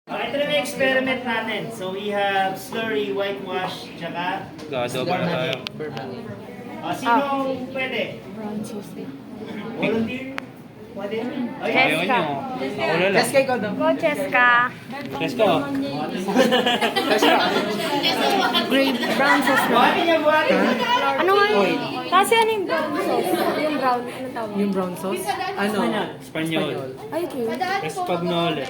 Ito na yung experiment natin. So we have slurry, whitewash, tsaka Gado pa na tayo. sino pwede? Brown sauce. Volunteer? Pwede? Ayaw nyo. Ako na lang. Cheska ikaw daw. Go, Cheska. Cheska. Grade brown sauce na. Buhatin niya, buhatin niya. Ano nga yun? Kasi ano yung brown sauce? Yung brown, ano tawag? Yung brown sauce? Ano? Espanyol. Ay, true. Espagnole.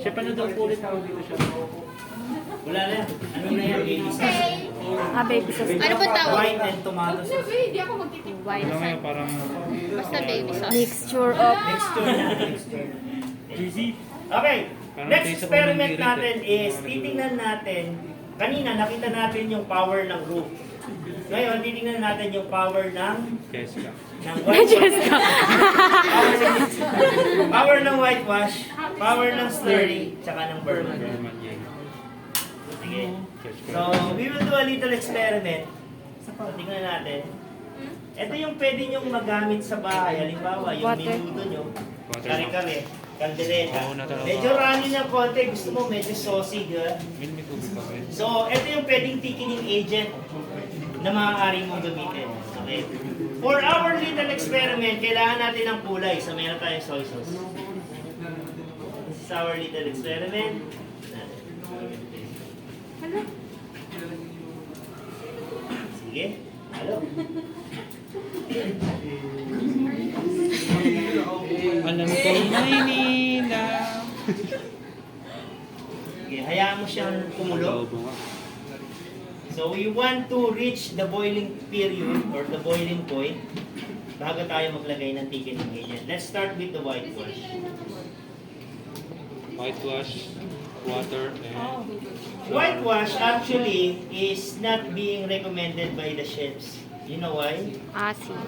Siya pa na daw po ulit tawag dito siya. Wala na yan. Ano na yan? Baby sauce. Ah, baby sauce. Ano ba tawag? White and tomato sauce. White. Ano nga parang... Basta baby sauce. Mixture of... Mixture na. Mixture na. Okay. Parang Next taste of experiment unang natin is titingnan natin. Kanina nakita natin yung power ng roux. Ngayon, titingnan natin yung power ng Cheska. Cheska. power ng whitewash, power ng slurry, tsaka ng beurre manie. Beurre Manie. Sige. Cheska. So, we will do a little experiment. So, tingnan natin. Ito yung pwede nyong magamit sa bahay. Halimbawa, yung Water. minuto nyo, Water. kare-kare, kaldereta. Oo na talaga. Medyo runny ng konti. Gusto mo medyo saucy, di ba? May tubig pa kayo. So, ito yung pwedeng thickening agent na maaari mong gamitin. Okay? For our little experiment, kailangan natin ng kulay. So, meron tayong soy sauce. This is our little experiment. Sige. Halo. Alam ko Maynila. Sige, hayaan mo siyang kumulo. Adobo nga. So, we want to reach the boiling period or the boiling point bago tayo maglagay ng thickening agent. Let's start with the whitewash. Whitewash, water, and... Whitewash actually is not being recommended by the chefs. You know why? Asin.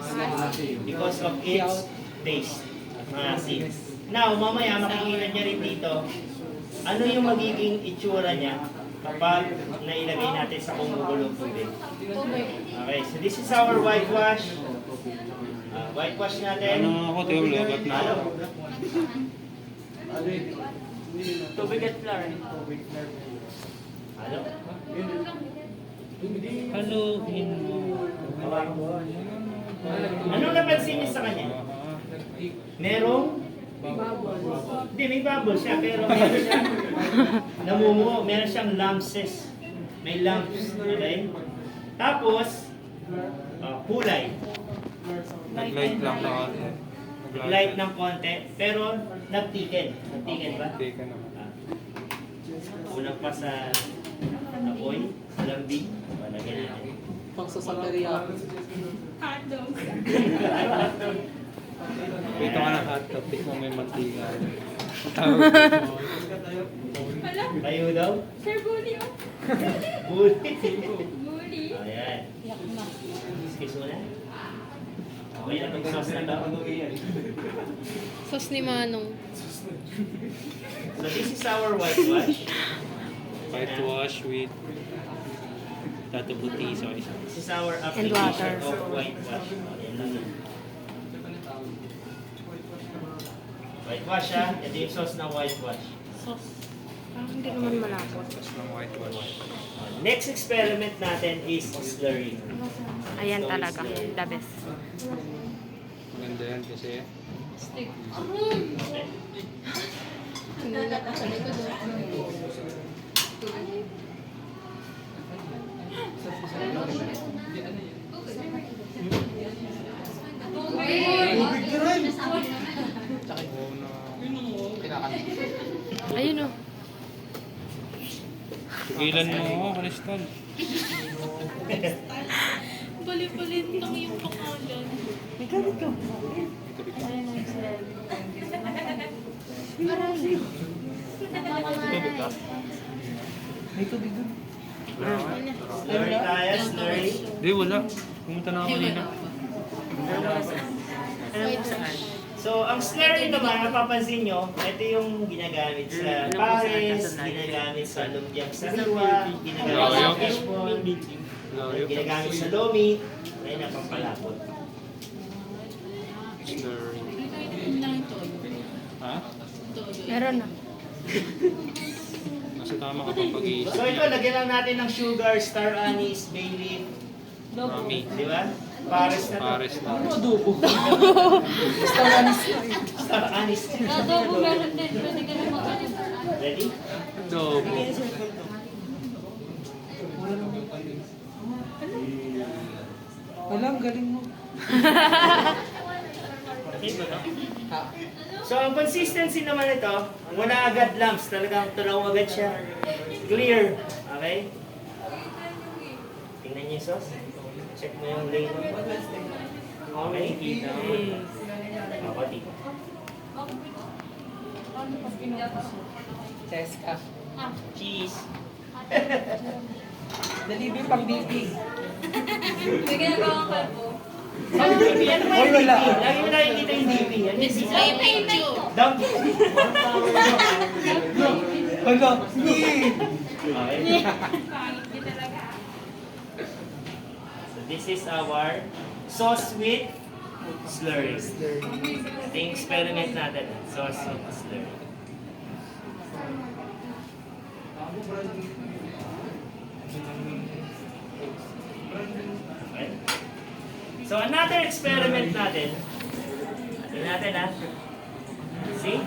Because of its taste. Maasim. Now, mamaya makikita niya rin dito ano yung magiging itsura niya kapag nailagay natin sa kumugulong tubig. Okay, so this is our whitewash. Whitewash natin. Ano ako, Teo, lobat na. Halo. Tubig at flour. Halo. Haluin mo. Anong napansin niyo sa kanya? Merong? Hindi, may bubble siya, pero meron siyang namumuo, meron siyang lumpses. May lumps, okay? Tapos, kulay. Nag-light lang na ako. Light ng konti, pero nag-thicken. Nag-thicken ba? Okay ka naman. Unang pa sa apoy, sa lambing. Palagyan natin. Pang sasateria. Ito ka ng hot topic mo may mantika. Tayo daw? Sir, bully oh. Bully. Bully. Ayan. Excuse mo na. Okay na itong sauce na to. Sauce ni Manong. So this is our whitewash. Whitewash with tatabuti soy sauce. This is our water. application of whitewash. Ayan lang yun. Whitewash ha. Ito yung sauce ng whitewash. Sauce. Parang hindi naman malapot. Tapos ng whitewash. Next experiment natin is slurry. Ayan talaga. The best. Maganda yan kasi Okay. Sinula ka sa likod Ayun o. tigilan mo ako, Kristal. Bali-balin lang yung pangalan. May gamit ka. Tubig ka. Tubig ka? May tubig doon. Slurry tayo, slurry. Hindi, wala. Pumunta na ako kanina. So, ang slurry naman, napapansin nyo, ito yung ginagamit sa pares, ginagamit sa lumpiang sariwa, ginagamit sa fishball, ginagamit sa lomi, ay napampalapot. Slurry. Ha? Meron na. Nasa tama ka pang pag-iisip. So ito, lagyan lang natin ng sugar, star anise, bay leaf. Mami. Di ba? Pares na to. Pares na. Star anise. Adobo meron din. Pwede ka na mag-alis. Ready? Adobo. Wala, ang galing mo. Okay ba to? Ha? So ang consistency naman ito, wala agad lumps. Talagang tunaw agad siya. Clear. Okay? Tingnan niyo yung sauce. Check mo yung lane. Okay? Kapatid. Cheska. Cheese. Dalibi pang bibig. May ginagawa ka po. Ang DP, ano ba yung Oy, wala. DP? Lagi mo nakikita yung DP. Ano yung DP? Display picture. Dump. Wala. Okay. So this is our sauce with slurry. Ito yung experiment natin. Sauce with slurry. Okay. So another experiment natin. Tingnan natin ha. See?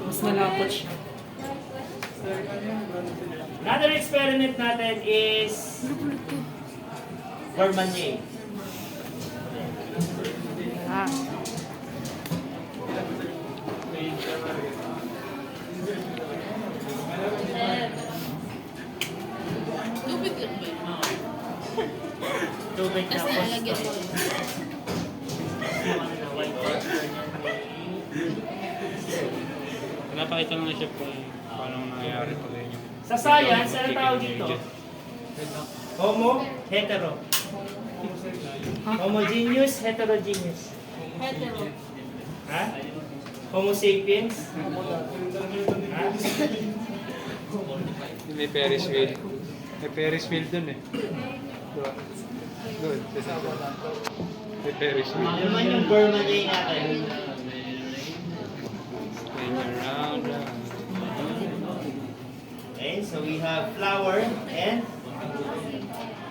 Mas malapot siya. Another experiment natin is Beurre Manie. Ah. Tubig lang ba yun? Tubig na Tapos nalagyan mo. Pinapakita lang na siya kung paano nangyayari pag yun yung... Sa science, ano tawag dito? Homo, hetero. Homogeneous, heterogeneous. Hetero. Ha? Homo sapiens? Ha? May Ferris wheel. May Ferris wheel dun eh. Diba? Doon. May Ferris wheel. Ano man yung Beurre Manie natin? Spin around. Okay, so we have flour and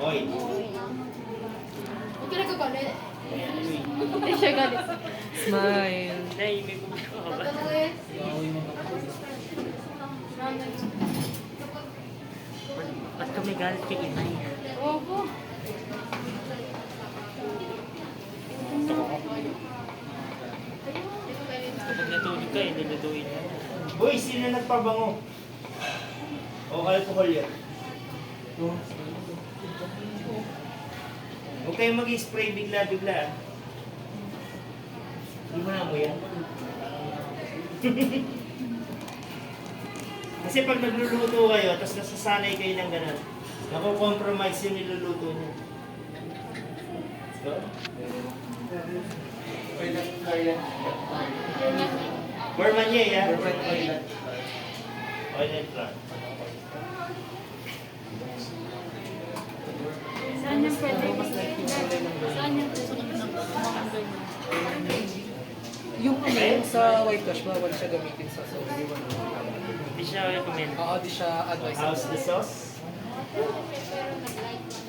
oil. Huwag ka nagagalit. Hindi siya galit. Smile. Ba't kami galit kay Inay? Opo. Kapag natulog ka, ilulutuin mo. Boy, sino nagpabango? O alcohol yan? Huwag kayong mag-spray bigla-bigla. Ah. Hindi mo na mo yan. Kasi pag nagluluto kayo, tapos nasasanay kayo ng ganun, nakukompromise yung niluluto nyo. So, Beurre Manie, yeah? Oil and flour. Saan yung pwede? Saan yung Yung ano, yung sa white wash, bawal siya gamitin sa sauce. Hindi siya recommend. Oo, di siya advice. How's the sauce?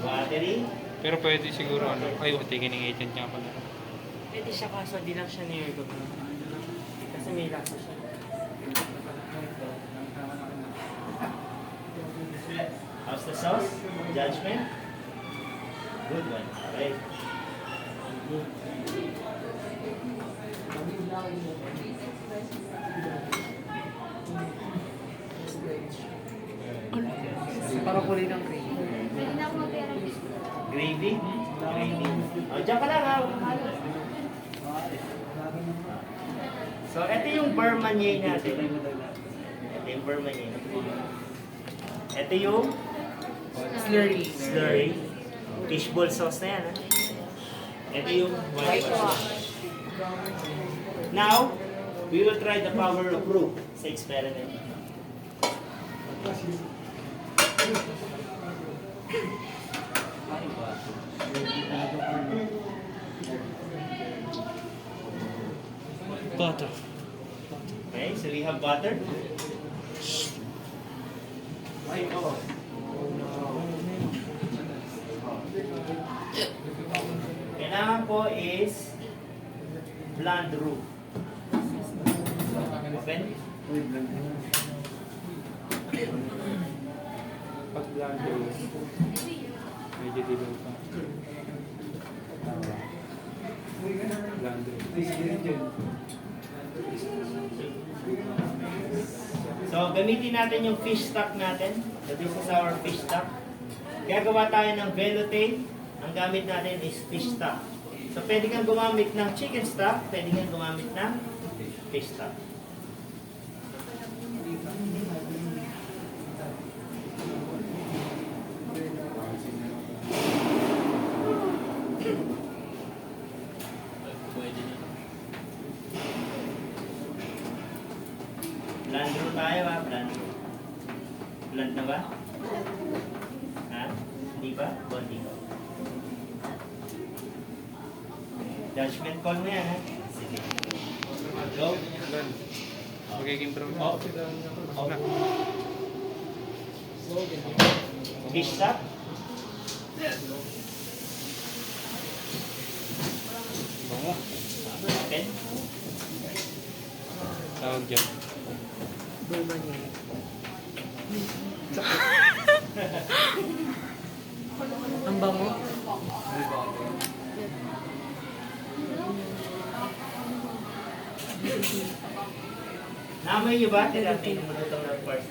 Watery? Pero pwede siguro ano. Ay, thickening agent nga pala. Pwede siya kaso di lang siya ni-recommend. Kasi may lasa siya. How's the sauce? Judgment? Good one. Okay. Parang kulay ng cream. Gravy? Gravy. O, dyan ka lang ha. So, ito yung Beurre Manie natin. Ito yung Beurre Manie. Ito yung Slurry. slurry. Fishball sauce na yan ha. Ito yung white wash. Now, we will try the power of proof sa experiment. Butter. Okay? So we have butter. Kailangan ko is blonde roux. Open. Pag blando, medyo dilaw pa. Blando. So, gamitin natin yung fish stock natin. So, this is our fish stock. Gagawa tayo ng velouté. Ang gamit natin is fish stock. So, pwede kang gumamit ng chicken stock, pwede kang gumamit ng fish stock. Blend roux tayo ha, blend. Blend na ba? Ha? Hindi ba? Hindi ko. Judgment call mo yan ha. Sige. Go. Magiging brown. Oh. Fish stock. Bango. Open. Tawag dyan. Beurre Manie. Ang bango. Naamoy niyo ba? Tinatay mo na itong first.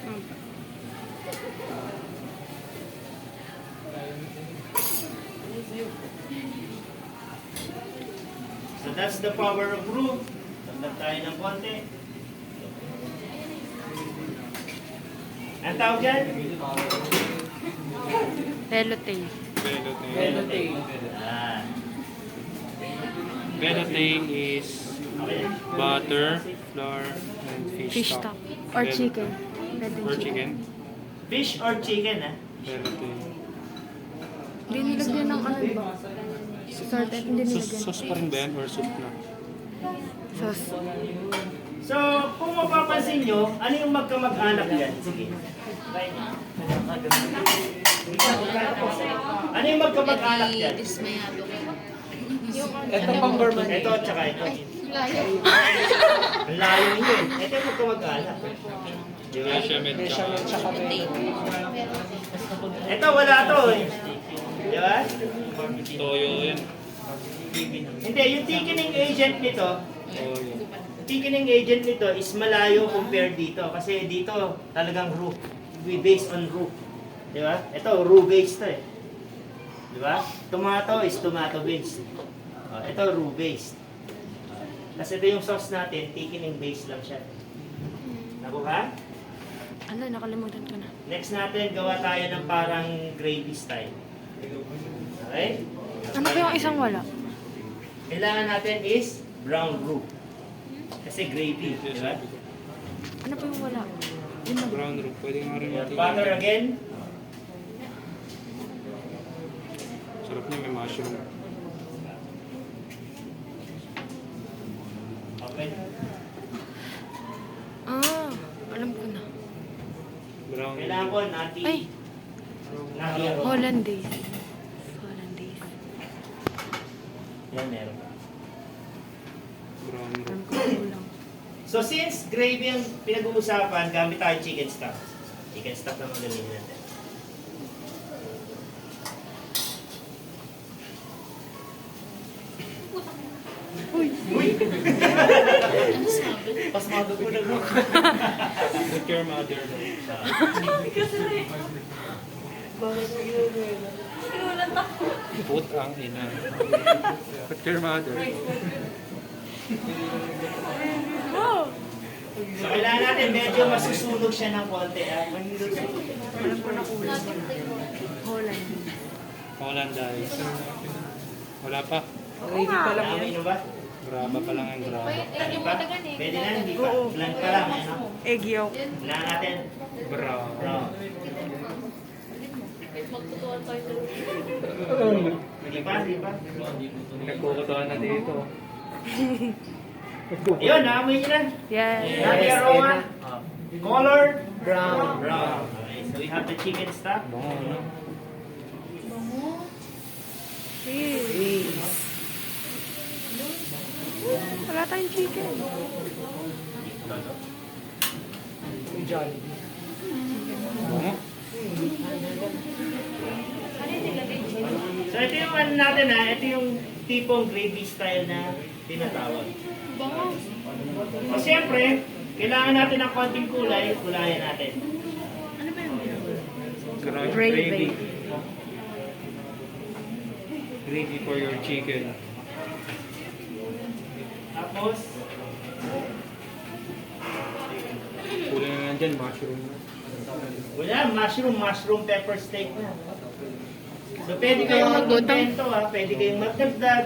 So that's the power of roux. Tagdag tayo ng konti. Ang tawag dyan? Velouté. Velouté. Velouté. Ah. Velouté is Okay. butter, flour, and Fish fish stock. stock. Or Velouté. chicken. Pwedeng Or chicken. Fish or chicken ah? Velouté. Hindi nilagyan ng ano ba? Sorted, hindi nilagyan. Sauce pa rin ba yan or soup na? Sauce. So, kung mapapansin nyo, ano yung magkamag-anak yan? Sige. Try nyo. Ano yung magkamag-anak yan? Dismayado ko. Ito pang Beurre Manie. Ito at saka ito. Layo. Ang layo nyo eh. Ito yung magkamag-anak. Di ba? Bechamel Bechamel tsaka Velouté. Ito wala to eh. Di ba? Toyo yan. Hindi, yung thickening agent nito, Toyo. thickening agent nito is malayo compared dito. Kasi dito talagang roux. We based on roux. Di ba? Ito, roux based to eh. Di ba? Tomato is tomato based. Oh, ito, roux based. Kasi ito yung sauce natin, thickening based lang siya. Nakuha? Ano, nakalimutan ko na. Next natin, gawa tayo ng parang gravy style. Okay? Ano pa yung isang wala? Kailangan natin is brown roux. Kasi gravy, di ba? Ano pa yung wala? Yun na. Brown roux. Pwede nga rin natin. Butter again. Sarap niya, may mushroom. Okay. Ah, alam ko na. Brown Kailangan ko nati. Ay, Nati. Hollandaise. Hollandaise. Yan, meron. Brown Alam roux. ko kulang. So since gravy ang pinag-uusapan, gamit tayo chicken stock. Chicken stock lang ang gamitin natin. Uy! Pasmado ko na lang. Look your mother. Put ang ina. Put your mother. So kailangan natin medyo masusunog siya ng konti. Alam ko na kulang. Holland. Hollandaise. Wala pa. Gravy pa lang Naamoy yan. nyo ba? Graba pa lang ang graba. Hindi pa? Pwede na, hindi pa. Blank pa lang. Ano? Egg yolk. Kailangan natin Brown. brown. Magtutuan tayo. Hindi pa, hindi pa. Nagkukutuan na dito. Ayun, naamoy nyo na. Yes. Nabi aroma. Color. Brown. Brown. Okay, so we have the chicken stock. Cheese. Wala tayong chicken. Jollibee. So ito yung ano natin ha, ito yung tipong gravy style na tinatawag. O siyempre, kailangan natin ng konting kulay, kulayan natin. Gravy. Gravy for your chicken. Tapos, Kulang na lang dyan, mushroom. wala, mushroom pepper steak na. So pwede kayong mag-invento ha, pwede kayong magdagdag.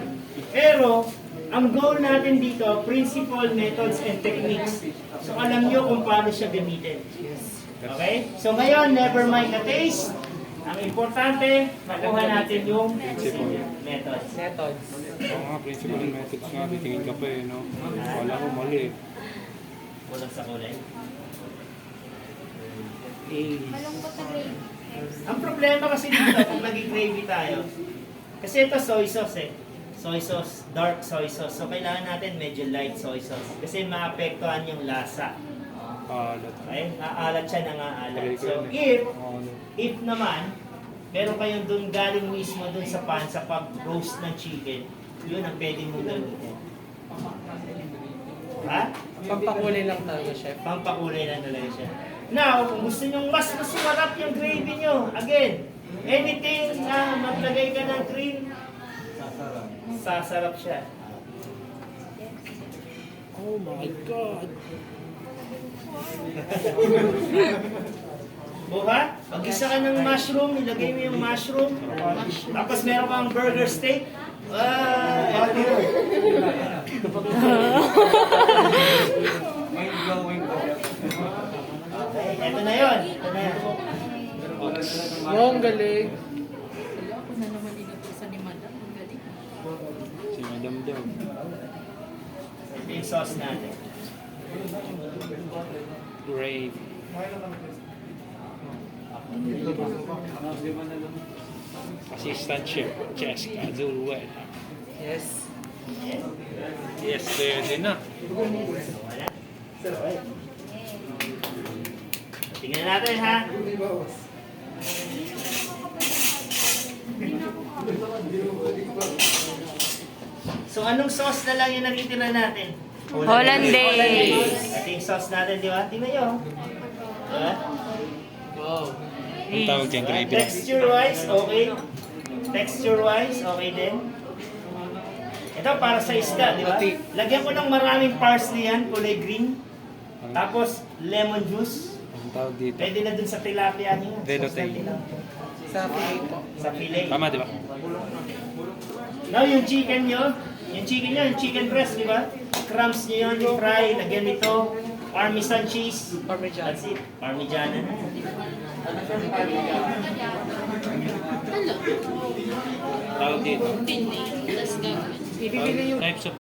Pero, ang goal natin dito, principle, methods, and techniques. So alam nyo kung paano siya gamitin. Okay? So ngayon, never mind the taste. Ang importante, makuha natin yung methods. Methods. Oo nga, principle and methods nga. Titingin ka pa eh, no? Wala ko mali eh. Kulang sa kulay. Malungkot na gravy. Ang problema kasi dito, kung nag-gravy tayo, kasi ito soy sauce eh. Soy sauce, dark soy sauce. So kailangan natin medyo light soy sauce. Kasi maapektuhan yung lasa. Alat. Okay? Aalat siya ng aalat. Correct, So correct. if naman, meron kayong dun galing mismo dun sa pan sa pag-roast ng chicken, yun ang pwede mong gamitin. Ha? Pampakulay lang talaga, chef. Pampakulay na talaga siya. Now, kung gusto nyo mas sumarap yung gravy nyo, again, anything na maglagay ka ng cream, sasarap siya. Oh my God! Buha, pag-isa ka ng mushroom, ilagay mo yung mushroom, tapos meron kang burger steak, okay, eto na yun. Ito na yun. Yung galing. Ako na naman inutusan ni Madam. Ang galing. Si Madam daw. Ito yung sauce natin. Gravy. Assistant Chef Jessica Zulwell. Yes. Yes, pwede na. Wala. Tingnan natin ha. So anong sauce na lang yung nakitira natin? Hollandaise. Ito yung sauce natin, di ba? Tingnan nyo. Diba? Wow. Ang tawag dyan, gravy. Texture-wise, okay. Texture-wise, okay din. Ito para sa isda, di ba? Lagyan ko ng maraming parsley yan, kulay green. Tapos, lemon juice. Ang tawag dito. Pwede na dun sa tilapia niyo. Veloute. Sa fillet po. Sa filet. Tama, di ba? Now, yung chicken nyo, yung chicken breast, di ba? Crumbs nyo yun, i-fry, lagyan nito, Parmesan cheese. Parmesan. That's it. Parmigiana na. Tawag dito. Pinay. Tapos gagawin. Ibibili yung Types of